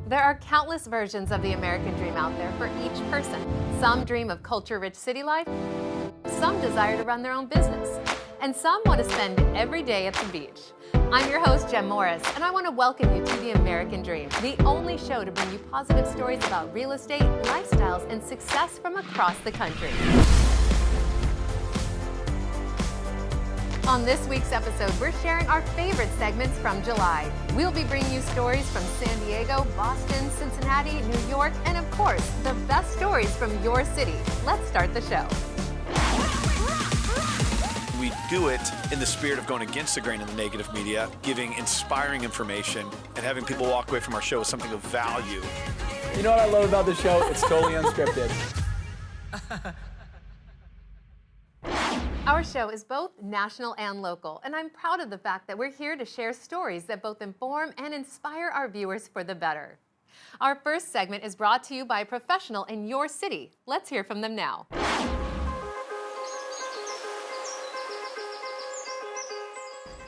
There are countless versions of the American dream out there for each person. Some dream of culture-rich city life, some desire to run their own business, and some want to spend every day at the beach. I'm your host, Jen Morris, and I want to welcome you to The American Dream, the only show to bring you positive stories about real estate, lifestyles, and success from across the country. On this week's episode, we're sharing our favorite segments from July. We'll be bringing you stories from San Diego, Boston, Cincinnati, New York, and of course, the best stories from your city. Let's start the show. We do it in the spirit of going against the grain in the negative media, giving inspiring information, and having people walk away from our show with something of value. You know what I love about the show? It's totally unscripted. Our show is both national and local, and I'm proud of the fact that we're here to share stories that both inform and inspire our viewers for the better. Our first segment is brought to you by a professional in your city. Let's hear from them now.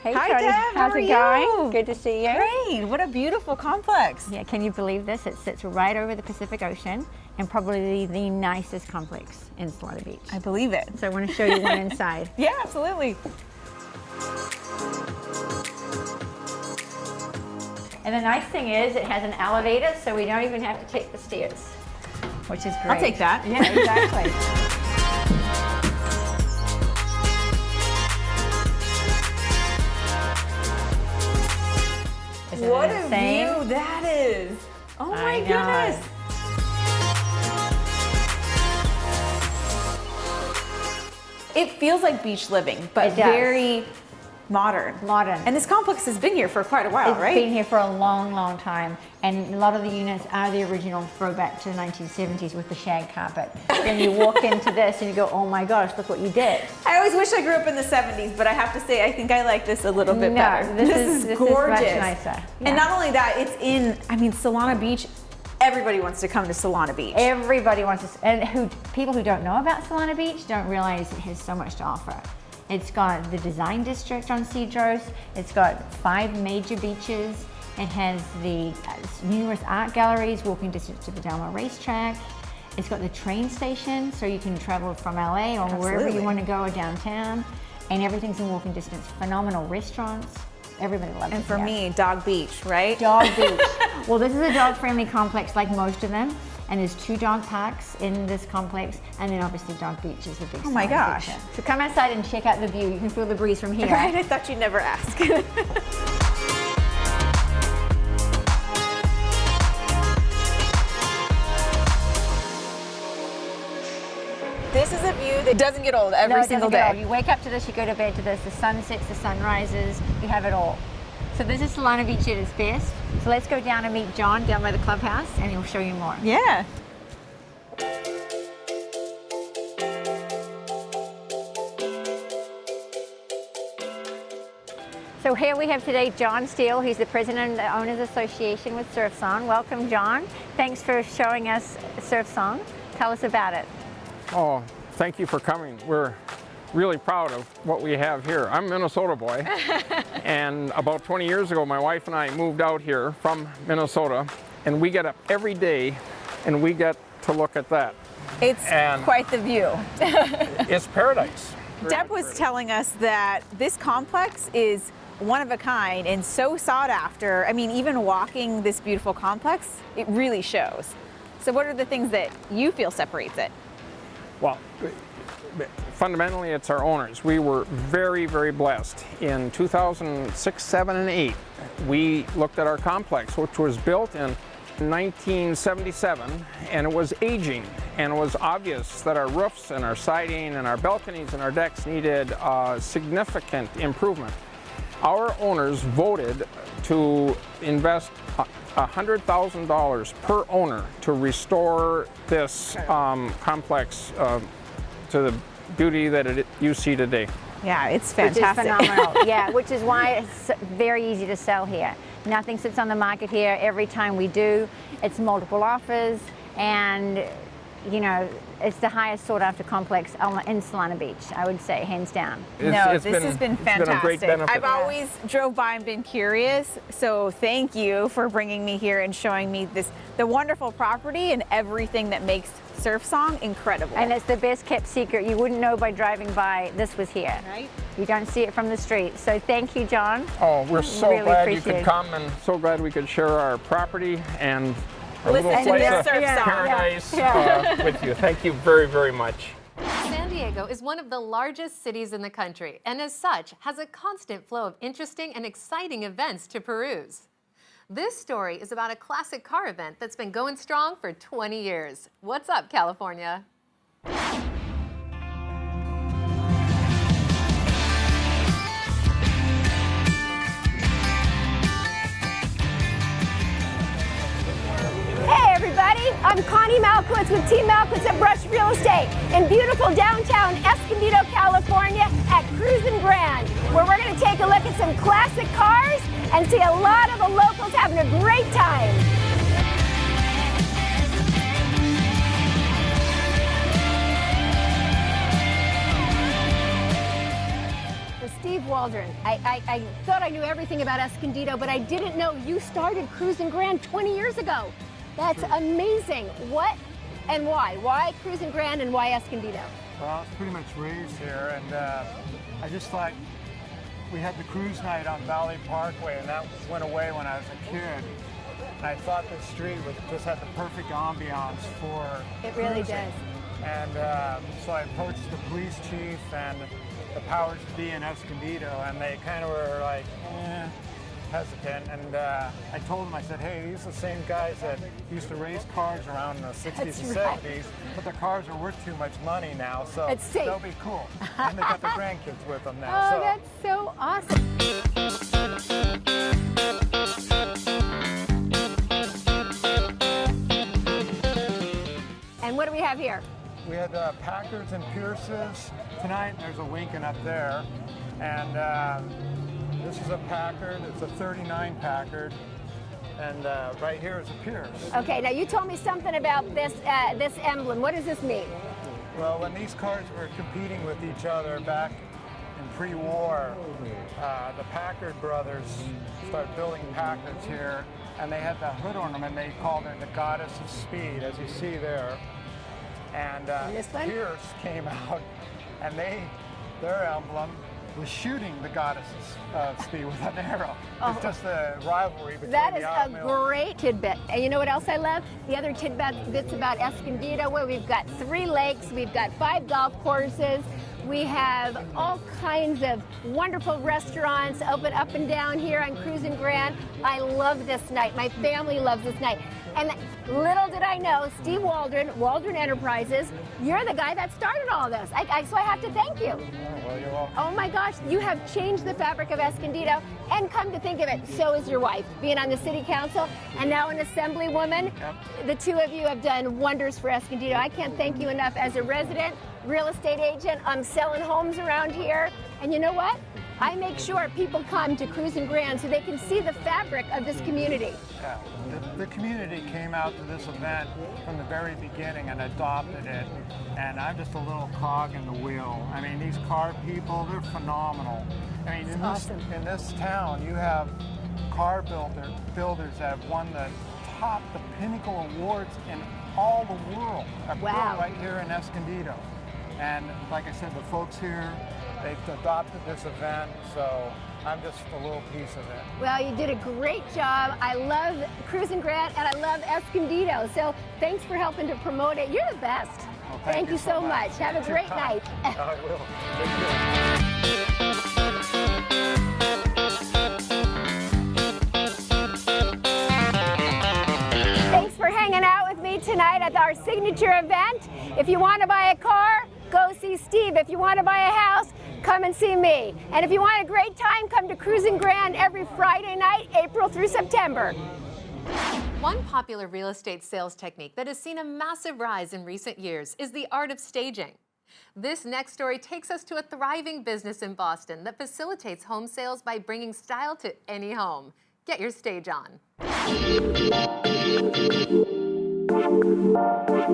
Hey, Hi, Connie. Deb. How's How it are going? you? Good to see you. Great. What a beautiful complex. Yeah, can you believe this? It sits right over the Pacific Ocean and probably the nicest complex in Solana Beach. I believe it. So I want to show you one inside. Yeah, absolutely. And the nice thing is it has an elevator, so we don't even have to take the stairs, which is great. I'll take that. Yeah, exactly. What a view that is. Oh my goodness. It feels like beach living, but very modern. Modern. And this complex has been here for quite a while, right? It's been here for a long, long time. And a lot of the units are the original throwback to the 1970s with the shag carpet. Then you walk into this and you go, oh my gosh, look what you did. I always wish I grew up in the 70s, but I have to say, I think I like this a little bit better. This is gorgeous. much nicer. Yeah. And not only that, it's in, Solana Beach. Everybody wants to come to Solana Beach. Everybody wants to, and people who don't know about Solana Beach don't realize it has so much to offer. It's got the design district on Cedros. It's got 5 major beaches. It has the numerous art galleries, walking distance to the Delmar racetrack. It's got the train station, so you can travel from LA or wherever you want to go or downtown. And everything's in walking distance. Phenomenal restaurants. Everybody loves it. And for me, Dog Beach, right? Dog Beach. Well, this is a dog-friendly complex like most of them. And there's 2 dog parks in this complex, and then obviously Dog Beach is the big. Oh my gosh! Feature. So come outside and check out the view. You can feel the breeze from here. Right? I thought you'd never ask. This is a view that doesn't get old every single day. You wake up to this, you go to bed to this. The sun sets, the sun rises. You have it all. So this is Solana Beach at its best. So let's go down and meet John down by the clubhouse, and he'll show you more. Yeah. So here we have today John Steele. He's the president of the Owners Association with Surf Song. Welcome, John. Thanks for showing us Surf Song. Tell us about it. Oh, thank you for coming. We're really proud of what we have here. I'm a Minnesota boy, and about 20 years ago, my wife and I moved out here from Minnesota, and we get up every day, and we get to look at that. It's quite the view. It's paradise. Deb was telling us that this complex is one of a kind and so sought after. Even walking this beautiful complex, it really shows. So what are the things that you feel separates it? Well, fundamentally, it's our owners. We were very, very blessed. In 2006, 7, and 8, we looked at our complex, which was built in 1977, and it was aging, and it was obvious that our roofs and our siding and our balconies and our decks needed significant improvement. Our owners voted to invest $100,000 per owner to restore this complex to the beauty that you see today. Yeah, it's fantastic. Which is phenomenal. Yeah, which is why it's very easy to sell here. Nothing sits on the market here. Every time we do, it's multiple offers, and you know, it's the highest sought after complex in Solana Beach, I would say, hands down. This has been fantastic. It's been a great benefit. I've always drove by and been curious, so thank you for bringing me here and showing me the wonderful property and everything that makes Surf Song incredible. And it's the best kept secret. You wouldn't know by driving by this was here. Right. You don't see it from the street. So thank you, John. Oh, we're so Really glad you appreciate could it. come, and so glad we could share our property and our Listen little to place this of surf song. paradise with you. Thank you very, very much. San Diego is one of the largest cities in the country, and as such, has a constant flow of interesting and exciting events to peruse. This story is about a classic car event that's been going strong for 20 years. What's up, California? Hey everybody, I'm Connie Malkiewicz with Team Malkiewicz at Brush Real Estate in beautiful downtown Escondido, California at Cruisin' Grand, where we're going to take a look at some classic cars and see a lot of the locals having a great time. Steve Waldron, I thought I knew everything about Escondido, but I didn't know you started Cruisin' Grand 20 years ago. That's amazing. What and why? Why Cruisin' Grand and why Escondido? Well, I was pretty much raised here, and I just thought we had the cruise night on Valley Parkway, and that went away when I was a kid. And I thought this street just had the perfect ambiance for It really cruising. does. And so I approached the police chief and the powers that be in Escondido, and they kind of were like, hesitant. And I told them, I said, hey, these are the same guys that used to race cars around in the 60s and That's right. 70s, but the cars are worth too much money now, so It's safe. they'll be cool. And they got their grandkids with them now. Oh, so. that's so awesome. And what do we have here? We had Packards and Pierces tonight. There's a Lincoln up there. And this is a Packard. It's a 39 Packard. And right here is a Pierce. Okay, now you told me something about this this emblem. What does this mean? Well, when these cars were competing with each other back in pre-war, the Packard brothers started building Packards here, and they had the hood ornament. They called it the Goddess of Speed, as you see there. And this one? Pierce came out, and their emblem was shooting the Goddess of Speed with an arrow. It's just a rivalry between That is the a automobile. great tidbit. And you know what else I love? The other tidbits about Escondido, where we've got 3 lakes, we've got 5 golf courses, we have all kinds of wonderful restaurants open up and down here on Cruisin' Grand. I love this night. My family loves this night. And little did I know, Steve Waldron, Waldron Enterprises, you're the guy that started all this. So I have to thank you. Well, you're welcome. Oh my gosh, you have changed the fabric of Escondido, and come to think of it, so is your wife, being on the city council and now an assemblywoman. Yep. The two of you have done wonders for Escondido. I can't thank you enough. As a resident, real estate agent, I'm selling homes around here, and you know what? I make sure people come to Cruisin' Grand so they can see the fabric of this community. Yeah. The community came out to this event from the very beginning and adopted it, and I'm just a little cog in the wheel. I mean, these car people, they're phenomenal. I mean, in this town, you have car builders that have won the pinnacle awards in all the world. Wow. Right here in Escondido. And like I said, the folks here, they've adopted this event, so I'm just a little piece of it. Well, you did a great job. I love Cruisin' Grand and I love Escondido. So thanks for helping to promote it. You're the best. Well, thank you so much. Have a great night. I will. Thank you. Thanks for hanging out with me tonight at our signature event. If you want to buy a car, go see Steve. If you want to buy a house, come and see me. And if you want a great time, come to Cruisin' Grand every Friday night, April through September. One popular real estate sales technique that has seen a massive rise in recent years is the art of staging. This next story takes us to a thriving business in Boston that facilitates home sales by bringing style to any home. Get your stage on. Hey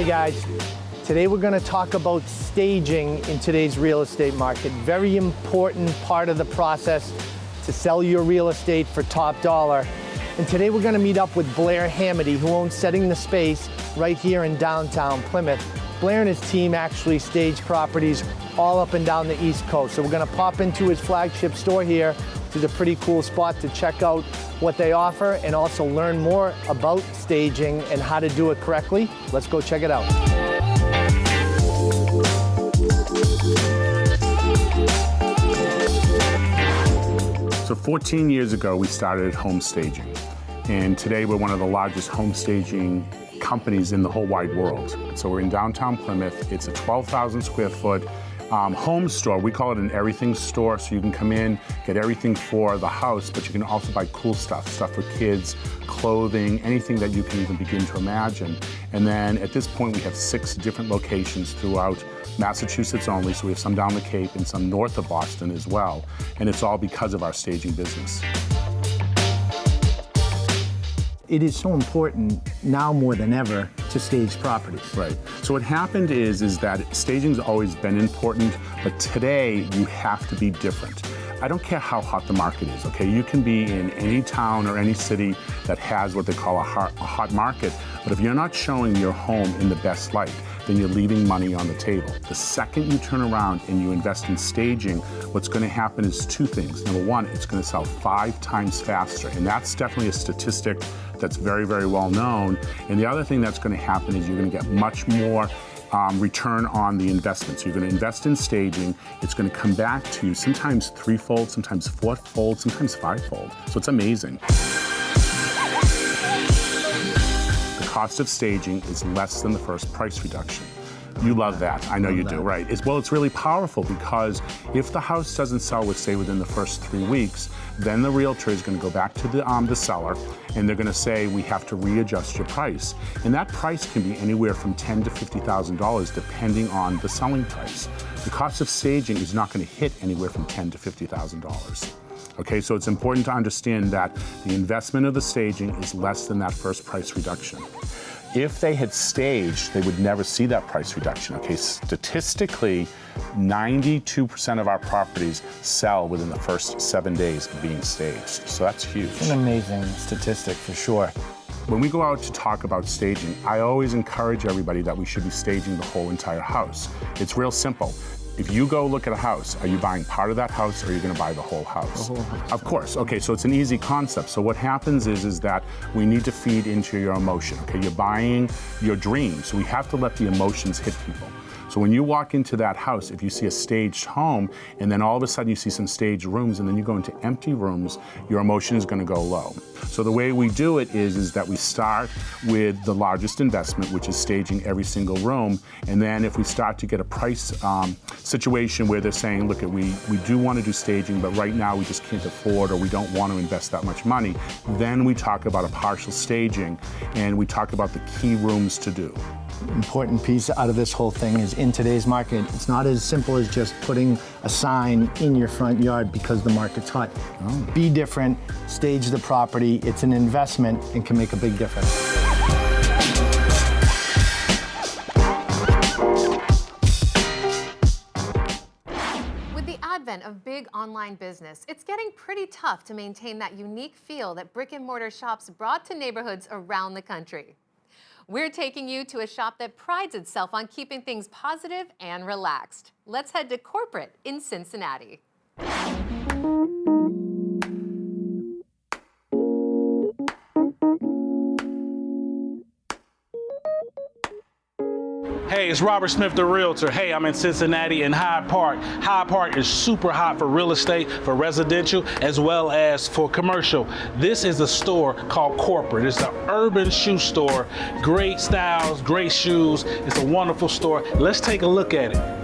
guys, today we're going to talk about staging in today's real estate market. Very important part of the process to sell your real estate for top dollar. And today we're going to meet up with Blair Hamaty, who owns Setting the Space right here in downtown Plymouth. Blair and his team actually stage properties all up and down the East Coast. So we're going to pop into his flagship store here, which is a pretty cool spot to check out what they offer and also learn more about staging and how to do it correctly. Let's go check it out. So 14 years ago, we started home staging. And today we're one of the largest home staging companies in the whole wide world. So we're in downtown Plymouth. It's a 12,000 square foot home store. We call it an everything store, so you can come in, get everything for the house, but you can also buy cool stuff for kids, clothing, anything that you can even begin to imagine. And then at this point, we have 6 different locations throughout Massachusetts only, so we have some down the Cape and some north of Boston as well. And it's all because of our staging business. It is so important now more than ever to stage properties. Right. So what happened is that staging's always been important, but today you have to be different. I don't care how hot the market is, okay? You can be in any town or any city that has what they call a hot market, but if you're not showing your home in the best light, then you're leaving money on the table. The second you turn around and you invest in staging, what's going to happen is 2 things. Number one, it's going to sell 5 times faster, and that's definitely a statistic that's very, very well known. And the other thing that's going to happen is you're going to get much more return on the investment. So you're going to invest in staging, it's going to come back to you sometimes 3-fold, sometimes 4-fold, sometimes 5-fold. So it's amazing. The cost of staging is less than the first price reduction. You love that. I know you do, right? It's really powerful because if the house doesn't sell, say, within the first 3 weeks, then the realtor is going to go back to the seller and they're going to say, we have to readjust your price. And that price can be anywhere from $10,000 to $50,000 depending on the selling price. The cost of staging is not going to hit anywhere from $10,000 to $50,000. Okay, so it's important to understand that the investment of the staging is less than that first price reduction. If they had staged, they would never see that price reduction. Okay, statistically, 92% of our properties sell within the first 7 days of being staged. So that's huge. It's an amazing statistic for sure. When we go out to talk about staging, I always encourage everybody that we should be staging the whole entire house. It's real simple. If you go look at a house, are you buying part of that house or are you going to buy the whole house? The whole house. Of course. Okay, so it's an easy concept. So what happens is that we need to feed into your emotion. Okay, you're buying your dream. So we have to let the emotions hit people. So when you walk into that house, if you see a staged home and then all of a sudden you see some staged rooms and then you go into empty rooms, your emotion is going to go low. So the way we do it is that we start with the largest investment, which is staging every single room. And then if we start to get a price situation where they're saying, look, we do want to do staging, but right now we just can't afford or we don't want to invest that much money, then we talk about a partial staging and we talk about the key rooms to do. Important piece out of this whole thing is in today's market, it's not as simple as just putting a sign in your front yard because the market's hot. Oh. Be different, stage the property. It's an investment and can make a big difference. With the advent of big online business, it's getting pretty tough to maintain that unique feel that brick and mortar shops brought to neighborhoods around the country. We're taking you to a shop that prides itself on keeping things positive and relaxed. Let's head to corporate in Cincinnati. Hey, it's Robert Smith, the Realtor. Hey, I'm in Cincinnati in Hyde Park. Hyde Park is super hot for real estate, for residential, as well as for commercial. This is a store called Corporate. It's an urban shoe store. Great styles, great shoes. It's a wonderful store. Let's take a look at it.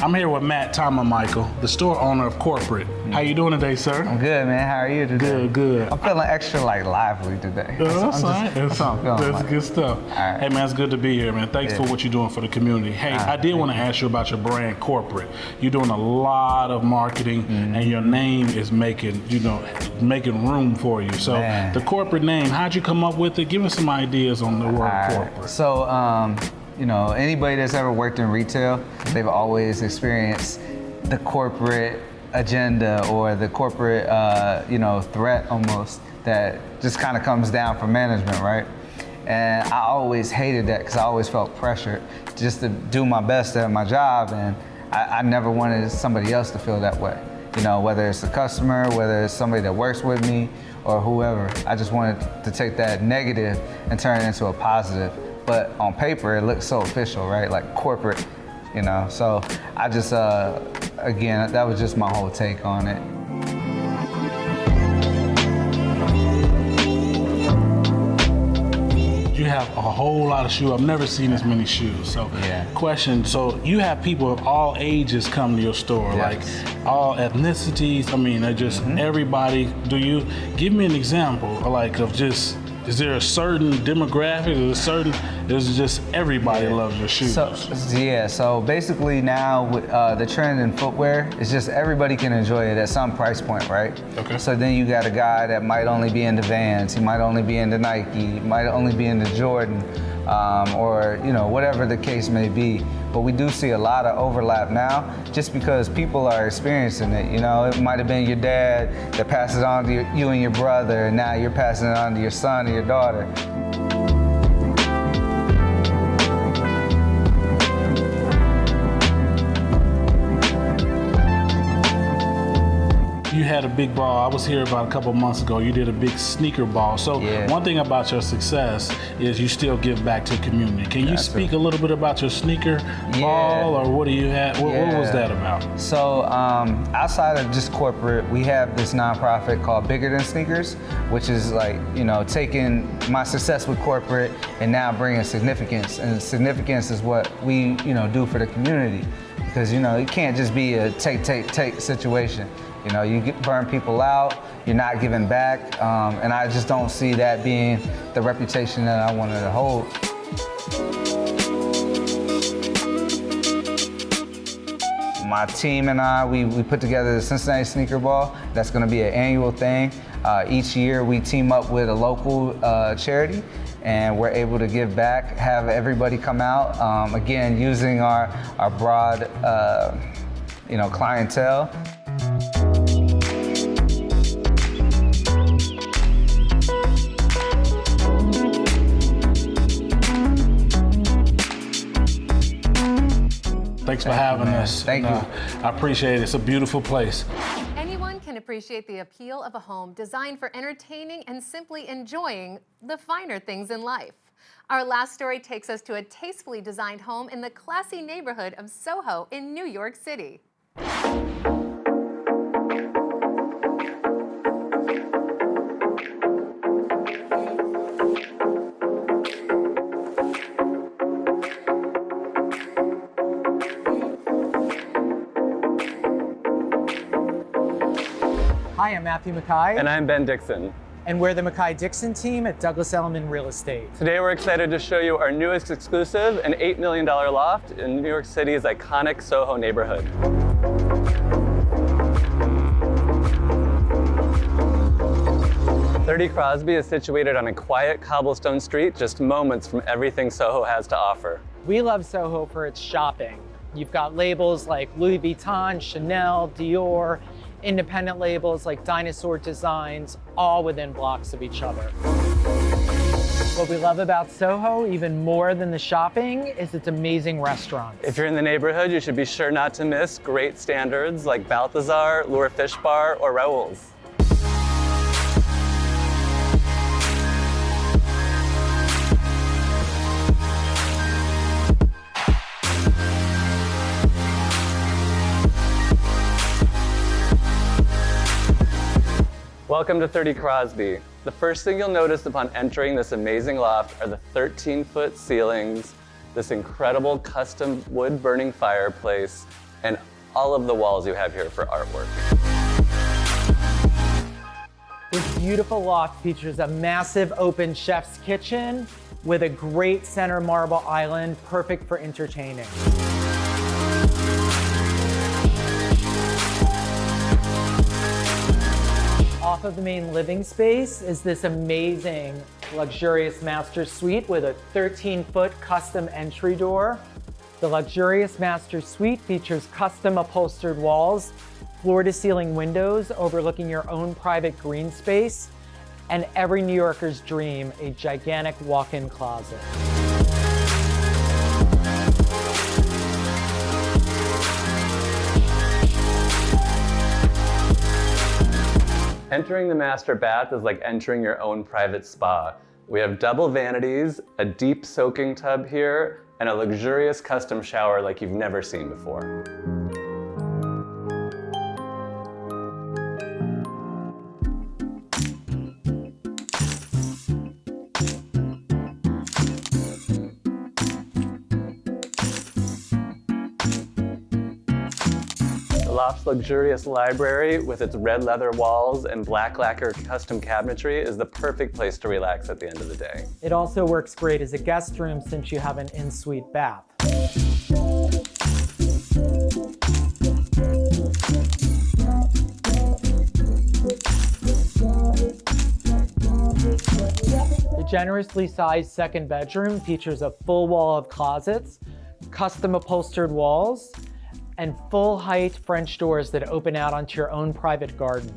I'm here with Matt Tomamichel, the store owner of Corporate. How you doing today, sir? I'm good, man. How are you today? Good. I'm feeling extra lively today. That's good stuff. Right. Hey, man, it's good to be here, man. Thanks for what you're doing for the community. Hey, I did want to ask you about your brand, Corporate. You're doing a lot of marketing, and your name is making room for you. So the Corporate name, how'd you come up with it? Give us some ideas on the word corporate. So, anybody that's ever worked in retail, they've always experienced the corporate agenda or the corporate, threat almost that just kind of comes down from management, right? And I always hated that because I always felt pressured just to do my best at my job, and I never wanted somebody else to feel that way. Whether it's a customer, whether it's somebody that works with me or whoever, I just wanted to take that negative and turn it into a positive. But on paper, it looks so official, right? Like corporate, So I just, again, that was just my whole take on it. You have a whole lot of shoes. I've never seen as many shoes. So, question, so you have people of all ages come to your store, like all ethnicities. I mean, they're just everybody. Do you give me an example, of just, is there a certain demographic? Is it just everybody loves your shoes? So basically now with the trend in footwear is just everybody can enjoy it at some price point, right? Okay. So then you got a guy that might only be into Vans, he might only be into Nike, he might only be into Jordan, or whatever the case may be. But we do see a lot of overlap now just because people are experiencing it. It might have been your dad that passed it on to you and your brother, and now you're passing it on to your son or your daughter. You had a big ball. I was here about a couple months ago. You did a big sneaker ball. So one thing about your success is you still give back to the community. Can you speak a little bit about your sneaker ball, or what do you have? What was that about? So outside of just corporate, we have this nonprofit called Bigger Than Sneakers, which is taking my success with corporate and now bringing significance. And significance is what we do for the community, because it can't just be a take situation. You burn people out, you're not giving back, and I just don't see that being the reputation that I wanted to hold. My team and I, we put together the Cincinnati Sneaker Ball. That's gonna be an annual thing. Each year we team up with a local charity, and we're able to give back, have everybody come out, again, using our broad clientele. Thanks for having us. Thank you. I appreciate it. It's a beautiful place. Anyone can appreciate the appeal of a home designed for entertaining and simply enjoying the finer things in life. Our last story takes us to a tastefully designed home in the classy neighborhood of Soho in New York City. Hi, I'm Matthew Mackay. And I'm Ben Dixon. And we're the Mackay-Dixon team at Douglas Elliman Real Estate. Today we're excited to show you our newest exclusive, an $8 million loft in New York City's iconic Soho neighborhood. .30 Crosby is situated on a quiet cobblestone street just moments from everything Soho has to offer. We love Soho for its shopping. You've got labels like Louis Vuitton, Chanel, Dior, independent labels like Dinosaur Designs, all within blocks of each other. What we love about Soho, even more than the shopping, is its amazing restaurants. If you're in the neighborhood, you should be sure not to miss great standards like Balthazar, Lure Fish Bar, or Raoul's. Welcome to 30 Crosby. The first thing you'll notice upon entering this amazing loft are the 13-foot ceilings, this incredible custom wood-burning fireplace, and all of the walls you have here for artwork. This beautiful loft features a massive open chef's kitchen with a great center marble island, perfect for entertaining. Off of the main living space is this amazing, luxurious master suite with a 13-foot custom entry door. The luxurious master suite features custom upholstered walls, floor-to-ceiling windows overlooking your own private green space, and every New Yorker's dream, a gigantic walk-in closet. Entering the master bath is like entering your own private spa. We have double vanities, a deep soaking tub here, and a luxurious custom shower like you've never seen before. The loft's luxurious library with its red leather walls and black lacquer custom cabinetry is the perfect place to relax at the end of the day. It also works great as a guest room since you have an in-suite bath. The generously sized second bedroom features a full wall of closets, custom upholstered walls, and full-height French doors that open out onto your own private garden.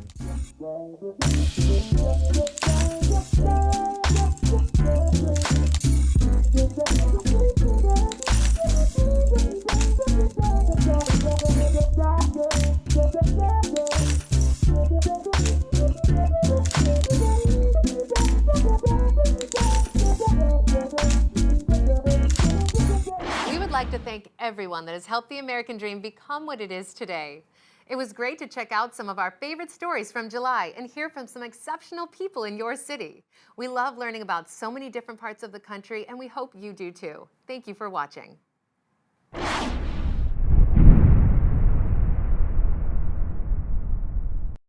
We would like to thank everyone that has helped the American Dream become what it is today. It was great to check out some of our favorite stories from July and hear from some exceptional people in your city. We love learning about so many different parts of the country, and we hope you do too. Thank you for watching.